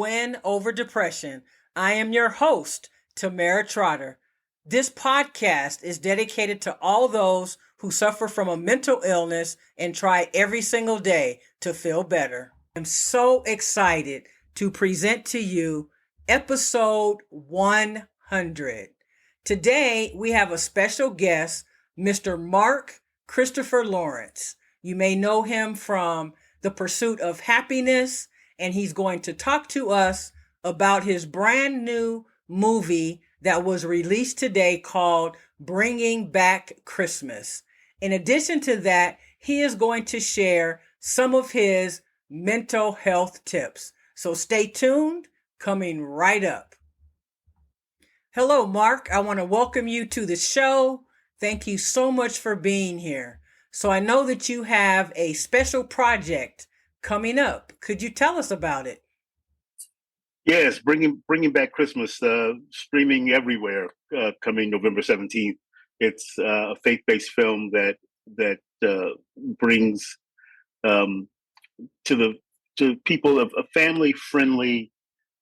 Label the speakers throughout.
Speaker 1: win over depression. I am your host, Tamara Trotter. This podcast is dedicated to all those who suffer from a mental illness and try every single day to feel better. I'm so excited to present to you episode 100. Today, we have a special guest, Mr. Mark Christopher Lawrence. You may know him from The Pursuit of Happiness, and he's going to talk to us about his brand new movie that was released today called Bringing Back Christmas. In addition to that, he is going to share some of his mental health tips. So stay tuned, coming right up. Hello, Mark. I want to welcome you to the show. Thank you so much for being here. So I know that you have a special project coming up. Could you tell us about it?
Speaker 2: Yes, bringing back Christmas, streaming everywhere, coming November 17th. It's a faith-based film that brings to people a family-friendly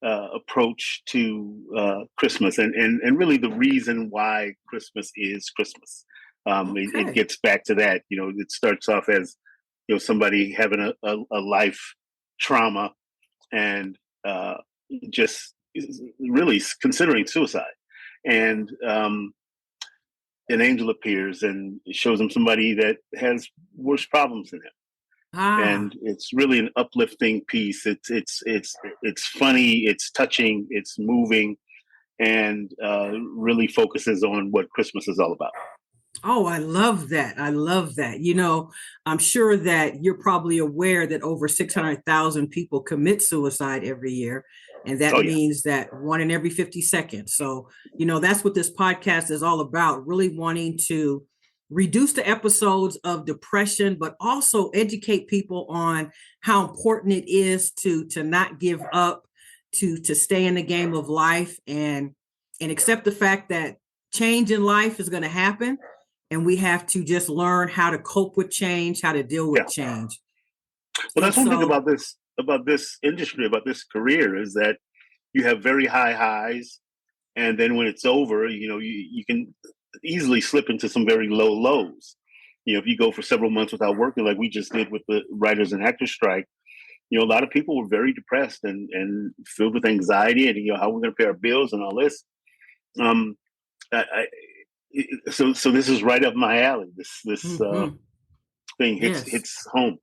Speaker 2: approach to Christmas, and really the reason why Christmas is Christmas. It gets back to that. It starts off as somebody having a life trauma and just really considering suicide, and an angel appears and shows him somebody that has worse problems than him. And it's really an uplifting piece. It's funny, it's touching, it's moving, and really focuses on what Christmas is all about.
Speaker 1: Oh, I love that. I love that. I'm sure that you're probably aware that over 600,000 people commit suicide every year. And that means that 1 in every 50 seconds. So, that's what this podcast is all about, really wanting to reduce the episodes of depression, but also educate people on how important it is to not give up, to stay in the game of life and accept the fact that change in life is going to happen. And we have to just learn how to cope with change, how to deal with change.
Speaker 2: Well, that's one thing about this industry, about this career, is that you have very high highs, and then when it's over, you can easily slip into some very low lows. If you go for several months without working, like we just did with the writers and actors strike, a lot of people were very depressed and filled with anxiety, and how we're going to pay our bills and all this. So this is right up my alley. This thing hits home.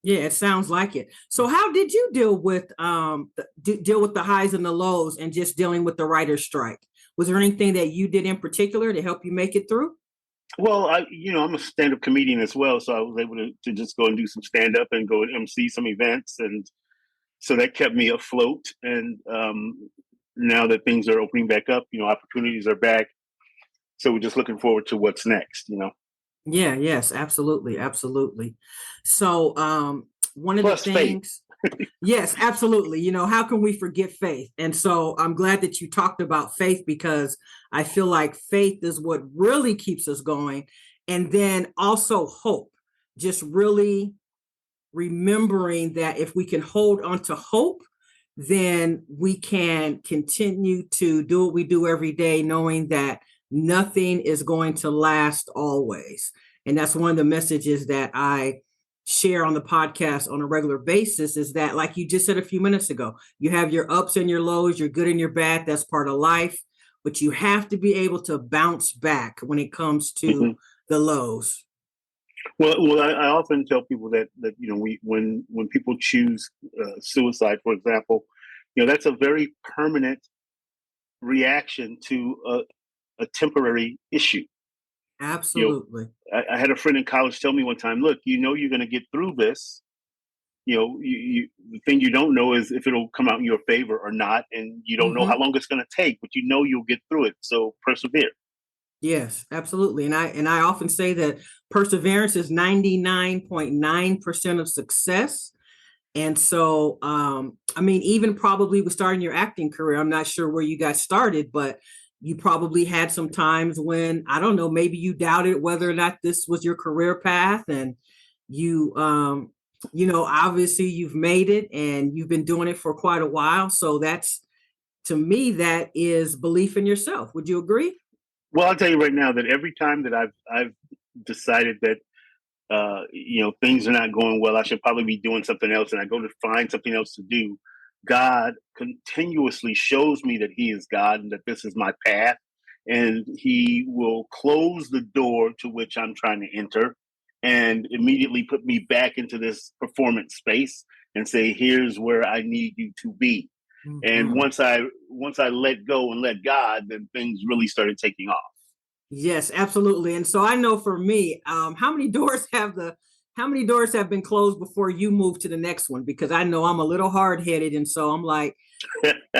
Speaker 1: Yeah, it sounds like it. So how did you deal with the highs and the lows and just dealing with the writer's strike? Was there anything that you did in particular to help you make it through?
Speaker 2: Well, I'm a stand-up comedian as well, so I was able to just go and do some stand-up and go and MC some events, and so that kept me afloat. And now that things are opening back up, opportunities are back. So we're just looking forward to what's next,
Speaker 1: Yeah, yes, absolutely. Absolutely. So one of
Speaker 2: Plus
Speaker 1: the things, yes, absolutely. How can we forget faith? And so I'm glad that you talked about faith, because I feel like faith is what really keeps us going. And then also hope, just really remembering that if we can hold on to hope, then we can continue to do what we do every day, knowing that nothing is going to last always. And that's one of the messages that I share on the podcast on a regular basis, is that, like you just said a few minutes ago, you have your ups and your lows, your good and your bad. That's part of life. But you have to be able to bounce back when it comes to the lows.
Speaker 2: Well, I often tell people that when people choose suicide, for example, that's a very permanent reaction to a temporary issue.
Speaker 1: Absolutely.
Speaker 2: I had a friend in college tell me one time, look, you're going to get through this. The thing you don't know is if it'll come out in your favor or not, and you don't know how long it's going to take, but you'll get through it. So persevere.
Speaker 1: Yes, absolutely. And I often say that perseverance is 99.9% of success. And so, even probably with starting your acting career, I'm not sure where you got started, but you probably had some times when, I don't know, maybe you doubted whether or not this was your career path, and you Obviously you've made it and you've been doing it for quite a while. So that's, to me, that is belief in yourself. Would you agree?
Speaker 2: Well, I'll tell you right now that every time that I've decided that things are not going well, I should probably be doing something else, and I go to find something else to do, God continuously shows me that He is God and that this is my path, and He will close the door to which I'm trying to enter and immediately put me back into this performance space and say, here's where I need you to be. And
Speaker 1: Mm-hmm.
Speaker 2: once I let go and let God, then things really started taking off.
Speaker 1: Yes, absolutely. And so I know for me, how many doors have been closed before you move to the next one? Because I know I'm a little hard headed, and so I'm like,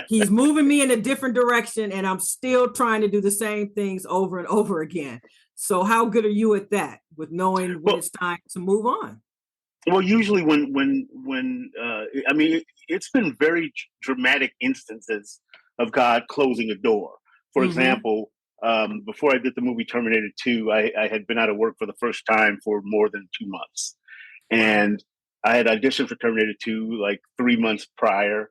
Speaker 1: he's moving me in a different direction, and I'm still trying to do the same things over and over again. So how good are you at that, with knowing when
Speaker 2: Well,
Speaker 1: it's time to move on?
Speaker 2: Well, usually when I mean, it's been very dramatic instances of God closing a door. For
Speaker 1: Mm-hmm.
Speaker 2: example, before I did the movie Terminator 2, I had been out of work for the first time for more than 2 months,
Speaker 1: Wow.
Speaker 2: and I had auditioned for Terminator 2 like 3 months prior,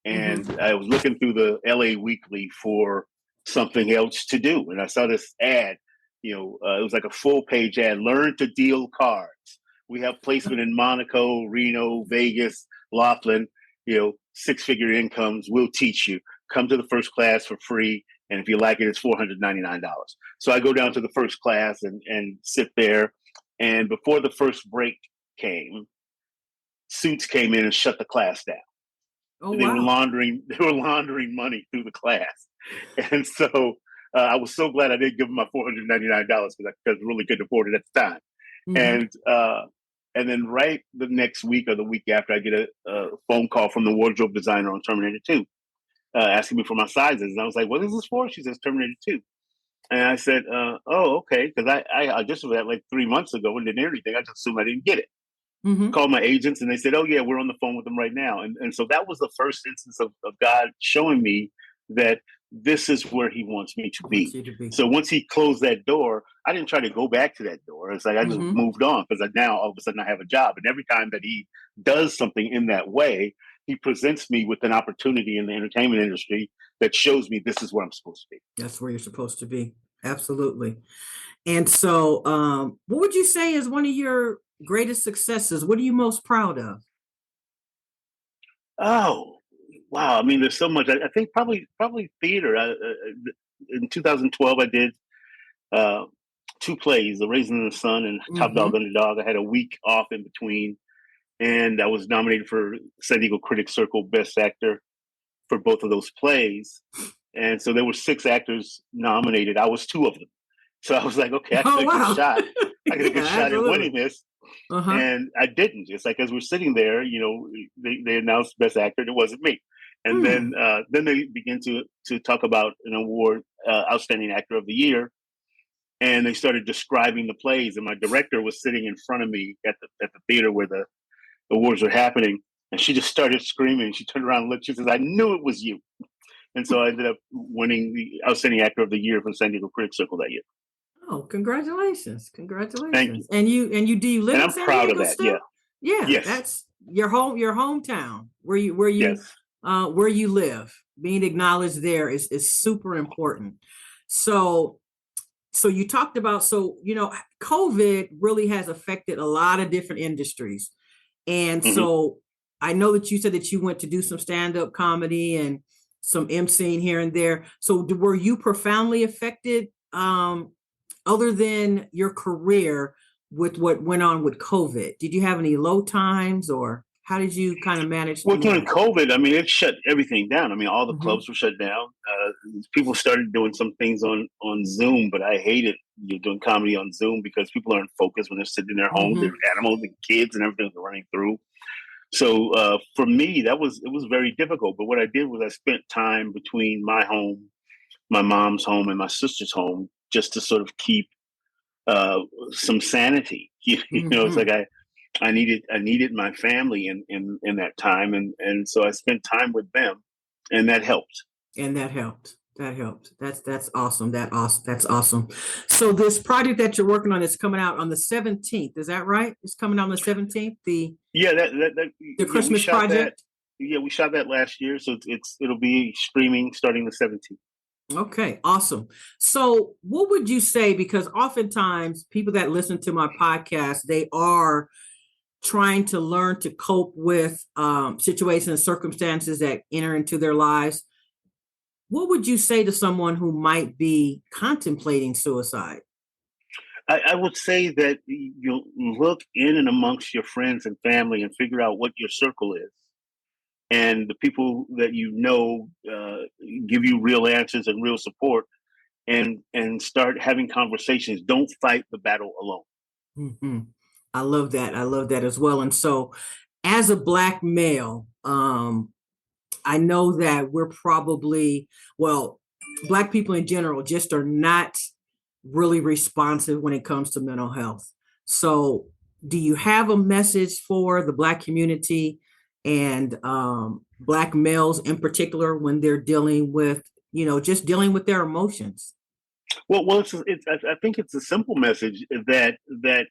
Speaker 2: and
Speaker 1: Mm-hmm.
Speaker 2: I was looking through the LA Weekly for something else to do, and I saw this ad. It was like a full page ad: learn to deal cards. We have placement in Monaco, Reno, Vegas, Laughlin, 6-figure incomes. We'll teach you. Come to the first class for free. And if you like it, it's $499. So I go down to the first class and sit there. And before the first break came, Suits came in and shut the class down.
Speaker 1: Oh,
Speaker 2: They were
Speaker 1: wow.
Speaker 2: laundering money through the class. And so I was so glad I didn't give them my $499 because I really couldn't afford it at the time.
Speaker 1: Mm-hmm.
Speaker 2: And then right the next week or the week after, I get a phone call from the wardrobe designer on Terminator 2, asking me for my sizes. And I was like, "What is this for?" She says, "Terminator 2." And I said, "Oh, okay," because I auditioned for that like 3 months ago and didn't hear anything. I just assumed I didn't get it.
Speaker 1: Mm-hmm.
Speaker 2: Called my agents and they said, "Oh yeah, we're on the phone with them right now." And so that was the first instance of God showing me that this is where He wants me to
Speaker 1: Wants
Speaker 2: be.
Speaker 1: you to be.
Speaker 2: So once He closed that door, I didn't try to go back to that door. It's like I just
Speaker 1: Mm-hmm.
Speaker 2: moved on because now all of a sudden I have a job. And every time that He does something in that way, He presents me with an opportunity in the entertainment industry that shows me this is where I'm supposed to be.
Speaker 1: That's where you're supposed to be. Absolutely. And so, what would you say is one of your greatest successes? What are you most proud of?
Speaker 2: Oh, wow! I mean, there's so much. I think probably theater. In 2012, I did uh, two plays, The Raisin in the Sun and Top
Speaker 1: Mm-hmm.
Speaker 2: Dog Underdog. I had a week off in between, and I was nominated for San Diego Critics Circle Best Actor for both of those plays. And so there were 6 actors nominated. I was 2 of them. So I was like, okay, I got
Speaker 1: Oh,
Speaker 2: a good
Speaker 1: wow.
Speaker 2: shot. I got a
Speaker 1: Yeah,
Speaker 2: good shot at
Speaker 1: absolutely.
Speaker 2: winning this.
Speaker 1: Uh-huh.
Speaker 2: And I didn't. It's like as we're sitting there, they announced Best Actor, and it wasn't me. And
Speaker 1: Hmm.
Speaker 2: then they begin to talk about an award, Outstanding Actor of the Year, and they started describing the plays. And my director was sitting in front of me at the theater where the awards were happening, and she just started screaming. She turned around and looked. She says, "I knew it was you." And so I ended up winning the Outstanding Actor of the Year from San Diego Critics Circle that year.
Speaker 1: Oh, congratulations.
Speaker 2: Thank you,
Speaker 1: Congratulations. And do you live
Speaker 2: and
Speaker 1: in
Speaker 2: I'm
Speaker 1: San
Speaker 2: proud of
Speaker 1: Diego
Speaker 2: that. Yeah,
Speaker 1: still? Yeah,
Speaker 2: yes,
Speaker 1: that's your hometown
Speaker 2: yes.
Speaker 1: where you live. Being acknowledged there is super important. So you talked about, COVID really has affected a lot of different industries. And
Speaker 2: Hmm.
Speaker 1: so I know that you said that you went to do some stand-up comedy and some emceeing here and there. So were you profoundly affected, other than your career, with what went on with COVID? Did you have any low times, or how did you kind of manage
Speaker 2: Well,
Speaker 1: through
Speaker 2: during
Speaker 1: that?
Speaker 2: COVID, I mean, it shut everything down. I mean, all the
Speaker 1: Mm-hmm.
Speaker 2: clubs were shut down. People started doing some things on Zoom, but I hated doing comedy on Zoom because people aren't focused when they're sitting in their home. Their
Speaker 1: Mm-hmm.
Speaker 2: animals and kids and everything's running through. So for me, it was very difficult. But what I did was I spent time between my home, my mom's home, and my sister's home just to sort of keep uh, some sanity. It's like
Speaker 1: Mm-hmm.
Speaker 2: I needed my family in that time, and so I spent time with them, and that helped.
Speaker 1: And that helped. That helped. That's awesome. That's awesome. So this project that you're working on is coming out on the 17th. Is that right? It's coming out on the 17th.
Speaker 2: Yeah,
Speaker 1: The
Speaker 2: yeah, we
Speaker 1: Christmas
Speaker 2: shot that.
Speaker 1: project.
Speaker 2: Yeah, we shot that last year, so it'll be streaming starting the 17th.
Speaker 1: Okay, awesome. So what would you say? Because oftentimes people that listen to my podcast, they are trying to learn to cope with situations and circumstances that enter into their lives. What would you say to someone who might be contemplating suicide?
Speaker 2: I would say that you look in and amongst your friends and family and figure out what your circle is. And the people that you know give you real answers and real support, and start having conversations. Don't fight the battle alone.
Speaker 1: Mm-hmm. I love that. I love that as well. And so, as a Black male, I know that we're probably, well, Black people in general just are not really responsive when it comes to mental health. So, do you have a message for the Black community and Black males in particular when they're dealing with, just dealing with their emotions?
Speaker 2: Well, I think it's a simple message that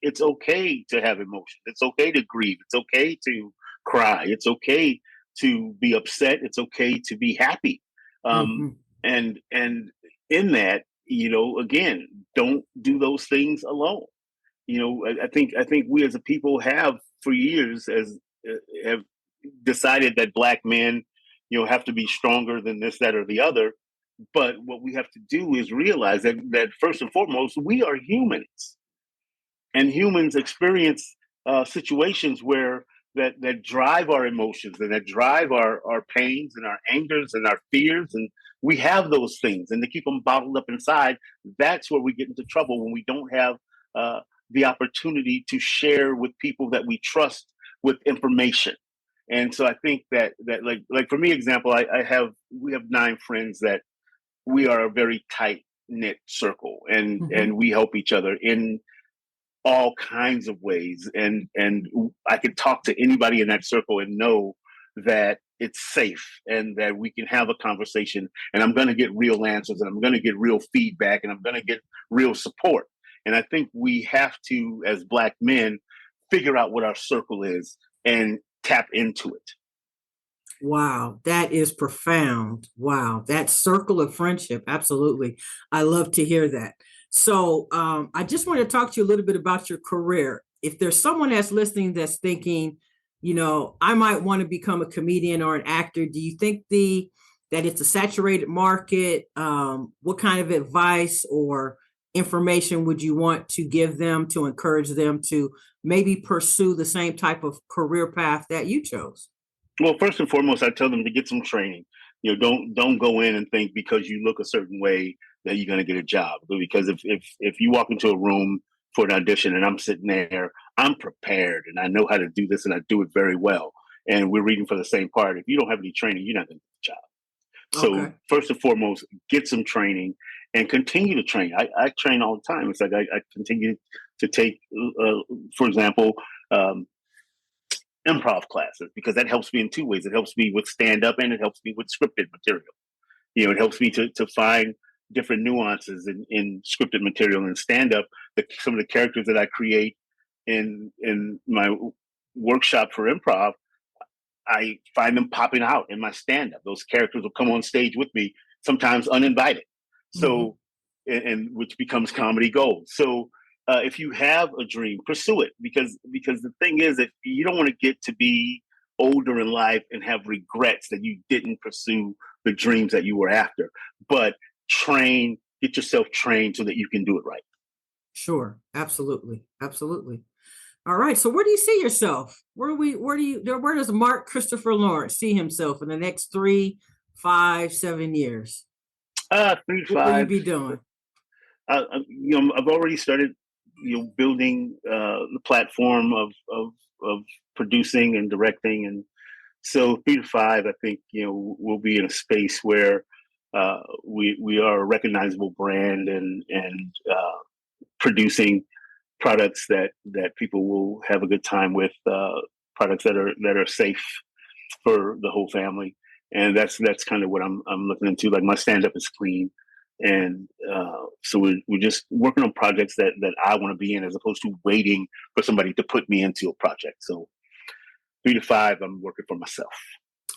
Speaker 2: it's okay to have emotions. It's okay to grieve. It's okay to cry. It's okay to be upset. It's okay to be happy. Um,
Speaker 1: Mm-hmm.
Speaker 2: and in that, again, don't do those things alone. I think we as a people have for years have decided that Black men, have to be stronger than this, that, or the other. But what we have to do is realize that first and foremost, we are humans, and humans experience situations where that drive our emotions and that drive our pains and our angers and our fears, and we have those things, and to keep them bottled up inside, that's where we get into trouble when we don't have uh, the opportunity to share with people that we trust with information. And so I think that like for me, example, we have 9 friends that we are a very tight knit circle,
Speaker 1: Mm-hmm.
Speaker 2: and we help each other in all kinds of ways, and I can talk to anybody in that circle and know that it's safe and that we can have a conversation, and I'm going to get real answers, and I'm going to get real feedback, and I'm going to get real support. And I think we have to, as Black men, figure out what our circle is and tap into it.
Speaker 1: Wow, that is profound. Wow, that circle of friendship. Absolutely. I love to hear that. So, I just want to talk to you a little bit about your career. If there's someone that's listening that's thinking, I might want to become a comedian or an actor, do you think that it's a saturated market? What kind of advice or information would you want to give them to encourage them to maybe pursue the same type of career path that you chose?
Speaker 2: Well, first and foremost, I tell them to get some training. Don't go in and think because you look a certain way that you're going to get a job. Because if you walk into a room for an audition and I'm sitting there, I'm prepared and I know how to do this and I do it very well. And we're reading for the same part. If you don't have any training, you're not going to get the job. So
Speaker 1: Okay.
Speaker 2: first and foremost, get some training and continue to train. I train all the time. It's like I continue to take, for example, um, improv classes, because that helps me in 2 ways. It helps me with stand up and it helps me with scripted material. It helps me to find different nuances in scripted material and stand up. Some of the characters that I create in my workshop for improv, I find them popping out in my stand up. Those characters will come on stage with me, sometimes uninvited.
Speaker 1: Mm-hmm.
Speaker 2: So, and which becomes comedy gold. So, if you have a dream, pursue it, because the thing is that you don't want to get to be older in life and have regrets that you didn't pursue the dreams that you were after. But get yourself trained so that you can do it right.
Speaker 1: Sure. Absolutely. Absolutely. All right. So where do you see yourself? Where does Mark Christopher Lawrence see himself in the next 3, 5, 7 years? What will you
Speaker 2: 3 5.
Speaker 1: be doing?
Speaker 2: I've already started, building the platform of producing and directing, and so 3 to 5, I think, we'll be in a space where we are a recognizable brand, and producing products that people will have a good time with, products that are safe for the whole family, and that's kind of what I'm looking into. Like my stand up is clean, and so we're just working on projects that I want to be in, as opposed to waiting for somebody to put me into a project. So 3 to 5, I'm working for myself.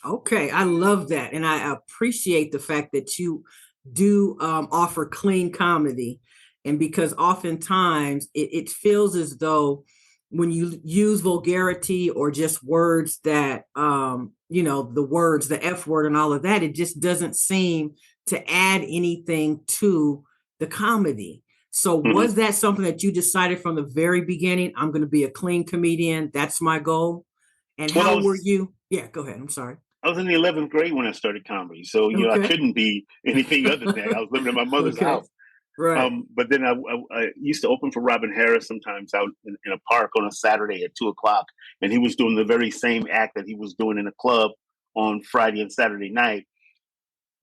Speaker 1: Okay, I love that, and I appreciate the fact that you do offer clean comedy, and because oftentimes it feels as though when you use vulgarity or just words that the words, the F word and all of that, it just doesn't seem to add anything to the comedy. So
Speaker 2: Mm-hmm.
Speaker 1: was that something that you decided from the very beginning? I'm going to be a clean comedian. That's my goal. And how were you? Yeah, go ahead. I'm sorry.
Speaker 2: I was in the 11th grade when I started comedy, so I
Speaker 1: Okay.
Speaker 2: couldn't be anything other than that. I was living in my mother's
Speaker 1: Okay.
Speaker 2: house.
Speaker 1: Right.
Speaker 2: But then I used to open for Robin Harris sometimes out in a park on a Saturday at 2:00, and he was doing the very same act that he was doing in a club on Friday and Saturday night,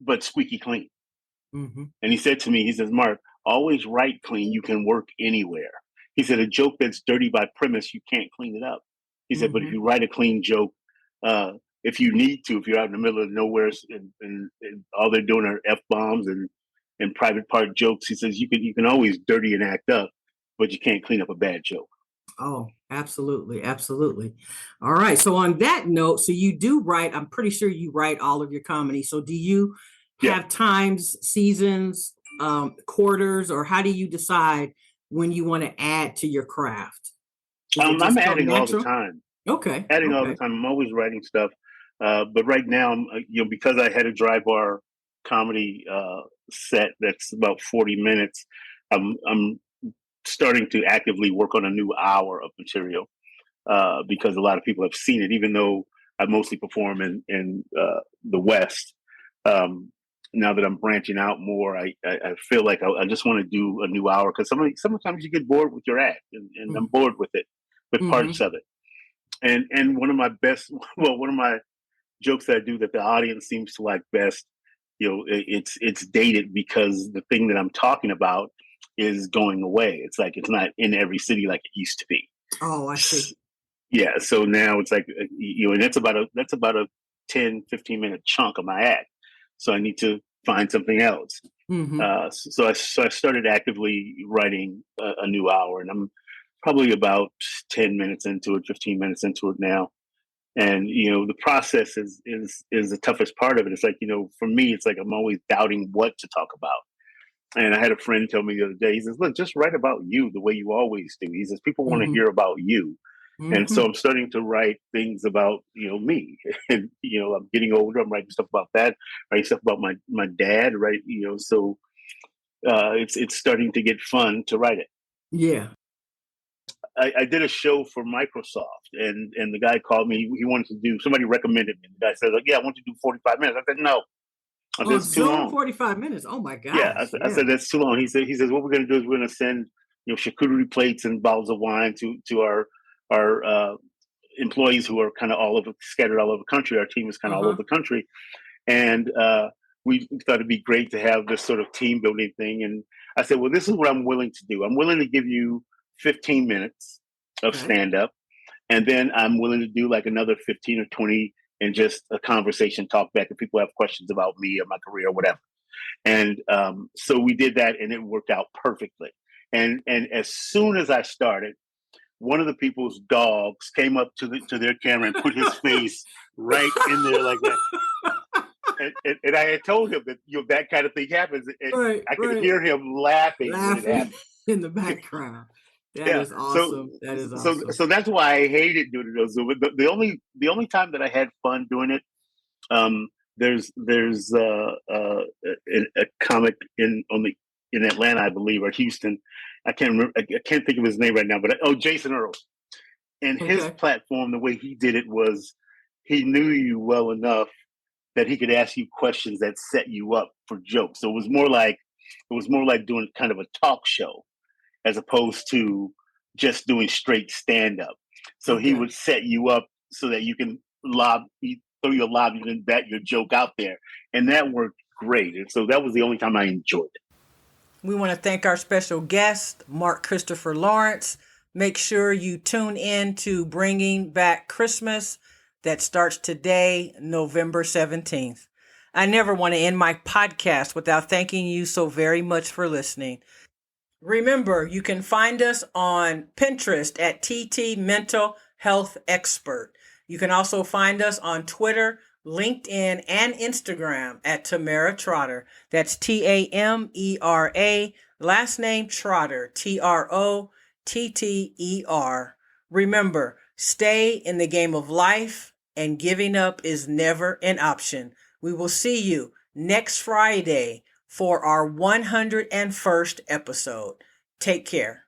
Speaker 2: but squeaky clean.
Speaker 1: Mm-hmm.
Speaker 2: And he said to me, he says, "Mark, always write clean. You can work anywhere." He said, "A joke that's dirty by premise, you can't clean it up." He said, "But if you write a clean joke, uh, if you need to, if you're out in the middle of nowhere and all they're doing are F bombs and private part jokes," he says, you can always dirty and act up, but you can't clean up a bad joke."
Speaker 1: Oh, absolutely. Absolutely. All right. So on that note, so you do write, I'm pretty sure you write all of your comedy. So do you
Speaker 2: Yeah.
Speaker 1: have times, seasons, quarters, or how do you decide when you want to add to your craft? Does it
Speaker 2: I'm
Speaker 1: just come
Speaker 2: adding all the
Speaker 1: natural?
Speaker 2: time.
Speaker 1: Okay.
Speaker 2: Adding all the
Speaker 1: Okay.
Speaker 2: time. I'm always writing stuff. But right now, because I had a dry bar comedy set that's about 40 minutes, I'm starting to actively work on a new hour of material because a lot of people have seen it, even though I mostly perform in the West. Um, Now that I'm branching out more, I feel like I just want to do a new hour, because sometimes you get bored with your act, and I'm bored with it, with
Speaker 1: Mm-hmm.
Speaker 2: parts of it. And one of my best, well, one of my jokes that I do that the audience seems to like best, it's dated because the thing that I'm talking about is going away. It's like it's not in every city like it used to be.
Speaker 1: Oh, I see.
Speaker 2: Yeah, so now it's like and that's about a 10-15 minute chunk of my act. So I need to find something else.
Speaker 1: Mm-hmm.
Speaker 2: So I started actively writing a new hour, and I'm probably about 10 minutes into it, 15 minutes into it now. And the process is the toughest part of it. It's like, for me, it's like I'm always doubting what to talk about. And I had a friend tell me the other day, he says, "Look, just write about you the way you always do." He says, "People want to
Speaker 1: Mm-hmm.
Speaker 2: hear about you." And
Speaker 1: Mm-hmm.
Speaker 2: so I'm starting to write things about, me. And I'm getting older, I'm writing stuff about that, writing stuff about my dad, right? So it's starting to get fun to write it.
Speaker 1: Yeah.
Speaker 2: I did a show for Microsoft, and the guy called me. He wanted to do. Somebody recommended me. The guy said, "Like, yeah, I want to do 45 minutes." I said, "No, I said,
Speaker 1: On
Speaker 2: it's too
Speaker 1: Zoom,
Speaker 2: long."
Speaker 1: 45 minutes. Oh my
Speaker 2: Yeah,
Speaker 1: gosh.
Speaker 2: I
Speaker 1: Yeah.
Speaker 2: said that's too long. He says what we're going to do is we're going to send charcuterie plates and bottles of wine to our employees who are kind of all over, scattered all over the country. Our team is kind of all over
Speaker 1: Uh-huh.
Speaker 2: the country, and we thought it'd be great to have this sort of team building thing. And I said, well, this is what I'm willing to do. I'm willing to give you 15 minutes of
Speaker 1: Okay.
Speaker 2: stand up, and then I'm willing to do like another 15 or 20 and just a conversation, talk back if people have questions about me or my career or whatever. And so we did that, and it worked out perfectly. And as soon as I started, one of the people's dogs came up to their camera and put his face right in there like that. And I had told him that that kind of thing happens, and
Speaker 1: Right,
Speaker 2: I could
Speaker 1: right.
Speaker 2: hear him laughing when it
Speaker 1: Laughing
Speaker 2: happened.
Speaker 1: in the background. That
Speaker 2: Yeah,
Speaker 1: is
Speaker 2: so
Speaker 1: awesome. That is
Speaker 2: so
Speaker 1: awesome.
Speaker 2: so that's why I hated doing it on Zoom. The only time that I had fun doing it, um, there's a comic in Atlanta, I believe, or Houston. I can't remember. I can't think of his name right now, but Jason Earl. And his
Speaker 1: Okay.
Speaker 2: platform, the way he did it was, he knew you well enough that he could ask you questions that set you up for jokes. So it was more like doing kind of a talk show as opposed to just doing straight stand up. So he
Speaker 1: Okay.
Speaker 2: would set you up so that you can throw your lob, you can bet your joke out there, and that worked great. And so that was the only time I enjoyed it.
Speaker 1: We want to thank our special guest, Mark Christopher Lawrence. Make sure you tune in to Bringing Back Christmas that starts today, November 17th. I never want to end my podcast without thanking you so very much for listening. Remember, you can find us on Pinterest at TT Mental Health Expert. You can also find us on Twitter, LinkedIn, and Instagram at Tamara Trotter. That's Tamera, last name Trotter, Trotter. Remember, stay in the game of life, and giving up is never an option. We will see you next Friday for our 101st episode. Take care.